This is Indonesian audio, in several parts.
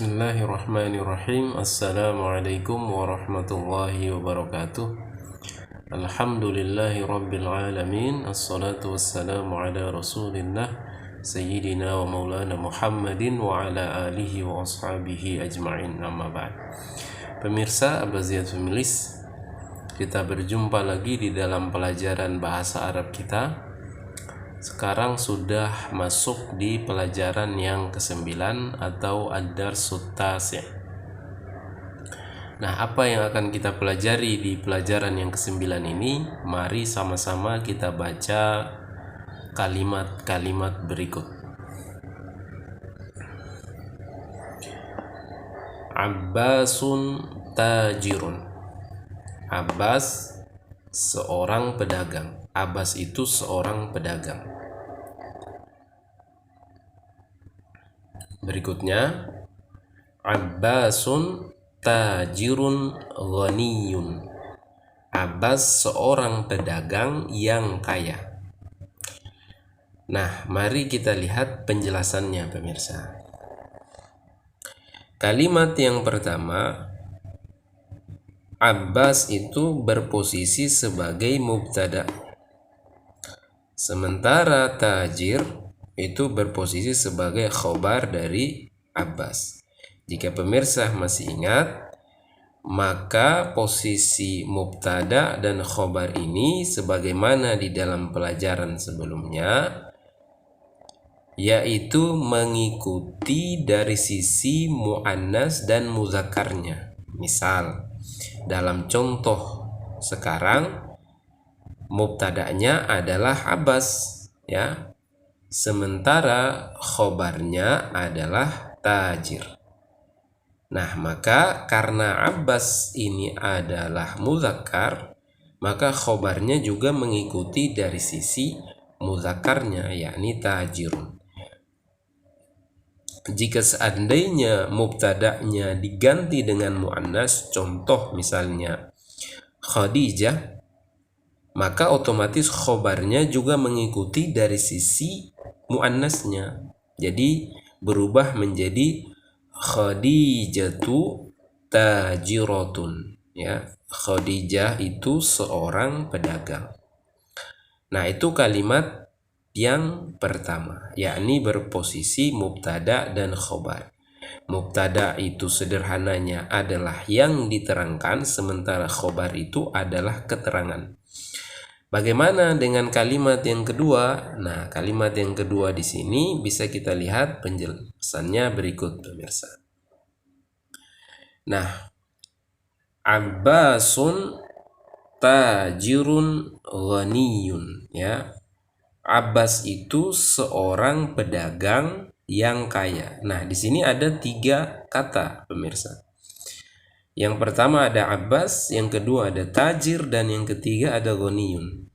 Bismillahirrahmanirrahim. Assalamualaikum warahmatullahi wabarakatuh. Alhamdulillahi rabbil alamin. Assalatu wassalamu ala rasulillah Sayyidina wa maulana Muhammadin wa ala alihi wa ashabihi ajma'in, amma ba'd. Pemirsa Abaziyat Familis, kita berjumpa lagi di dalam pelajaran bahasa Arab kita. Sekarang sudah masuk di pelajaran yang ke-9 atau ad-darsut tasi'. Nah, apa yang akan kita pelajari di pelajaran yang ke-9 ini? Mari sama-sama kita baca kalimat-kalimat berikut. Abbasun tajirun. Abbas seorang pedagang. Abbas itu seorang pedagang. Berikutnya, Abbasun tajirun ghaniyun. Abbas seorang pedagang yang kaya. Nah, mari kita lihat penjelasannya, pemirsa. Kalimat yang pertama, Abbas itu berposisi sebagai mubtada. Sementara tajir itu berposisi sebagai khobar dari Abbas. Jika pemirsa masih ingat, maka posisi mubtada dan khobar ini sebagaimana di dalam pelajaran sebelumnya, yaitu mengikuti dari sisi muannas dan mudzakarnya. Misal, dalam contoh sekarang mubtadanya adalah Abbas, ya. Sementara khobarnya adalah tajir. Nah, maka karena Abbas ini adalah mudzakkar, maka khobarnya juga mengikuti dari sisi mudzakarnya, yakni tajirun. Jika seandainya mubtada'nya diganti dengan muannas, contoh misalnya Khadijah, maka otomatis khobarnya juga mengikuti dari sisi muannasnya. Jadi berubah menjadi Khadijatu tajiratun, ya. Khadijah itu seorang pedagang. Nah, itu kalimat yang pertama, yakni berposisi mubtada dan khobar. Mubtada itu sederhananya adalah yang diterangkan, sementara khobar itu adalah keterangan. Bagaimana dengan kalimat yang kedua? Nah, kalimat yang kedua di sini bisa kita lihat penjelasannya berikut, pemirsa. Nah, Abbasun tajirun ghaniyun, ya. Abbas itu seorang pedagang yang kaya. Nah, di sini ada 3 kata, pemirsa. Yang pertama ada Abbas, yang kedua ada tajir, dan yang ketiga ada ghaniyun.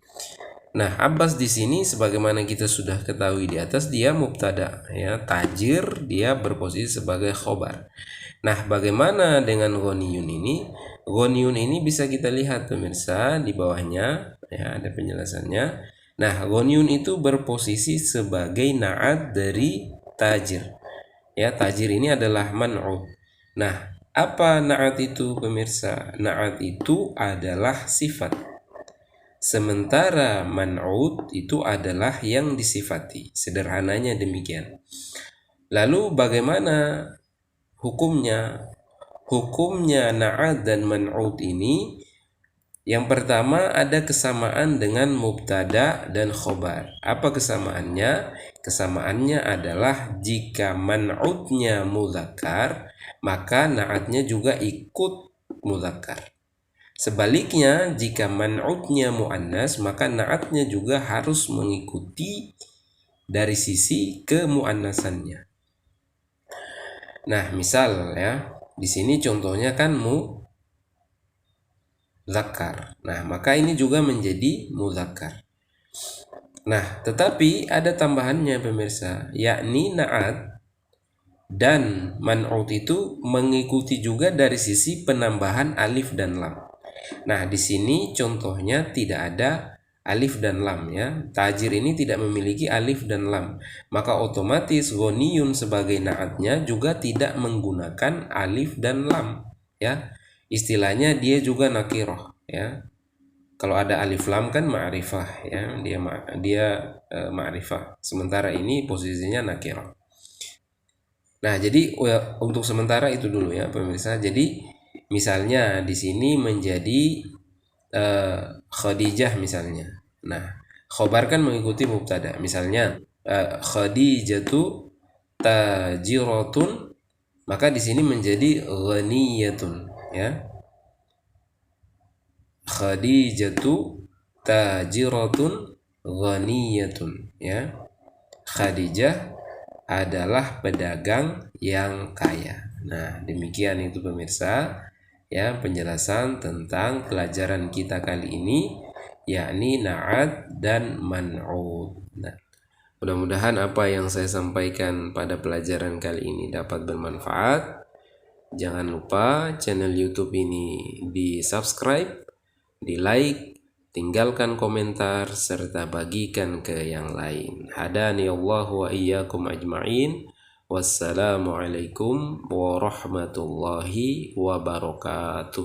Nah, Abbas di sini sebagaimana kita sudah ketahui di atas, dia mubtada, ya. Tajir dia berposisi sebagai khobar. Nah, bagaimana dengan ghaniyun ini? Ghaniyun ini bisa kita lihat, pemirsa, di bawahnya, ya, ada penjelasannya. Nah, ghaniyun itu berposisi sebagai na'at dari tajir. Ya, tajir ini adalah man'ud. Nah, apa na'at itu, pemirsa? Na'at itu adalah sifat. Sementara man'ud itu adalah yang disifati. Sederhananya demikian. Lalu bagaimana hukumnya? Hukumnya na'at dan man'ud ini, yang pertama ada kesamaan dengan mubtada dan khobar. Apa kesamaannya? Kesamaannya adalah jika man'udnya mudzakkar, maka na'atnya juga ikut mudzakkar. Sebaliknya, jika man'udnya muannas, maka na'atnya juga harus mengikuti dari sisi kemuannasannya. Nah, misal, ya, di sini contohnya kan mudzakkar. Nah, maka ini juga menjadi mudzakkar. Nah, tetapi ada tambahannya, pemirsa, yakni na'at dan man'ud itu mengikuti juga dari sisi penambahan alif dan lam. Nah, di sini contohnya tidak ada alif dan lam ya. Tajir ini tidak memiliki alif dan lam. Maka otomatis ghaniyun sebagai naatnya juga tidak menggunakan alif dan lam ya. Istilahnya dia juga nakirah ya. Kalau ada alif lam kan ma'rifah ya, dia ma'rifah. Sementara ini posisinya nakirah. Nah, jadi untuk sementara itu dulu ya pemirsa. Jadi misalnya di sini menjadi Khadijah misalnya. Nah, khobar kan mengikuti mubtada. Misalnya Khadijatu tajiratun, maka di sini menjadi ghaniyatun ya. Khadijatu tajiratun ghaniyatun ya. Khadijah adalah pedagang yang kaya. Nah, demikian itu pemirsa ya penjelasan tentang pelajaran kita kali ini, yakni na'at dan man'ud. Nah, mudah-mudahan apa yang saya sampaikan pada pelajaran kali ini dapat bermanfaat. Jangan lupa channel YouTube ini di-subscribe, di-like, tinggalkan komentar serta bagikan ke yang lain. Hadani Allah wa iyyakum ajma'in. Wassalamualaikum warahmatullahi wabarakatuh.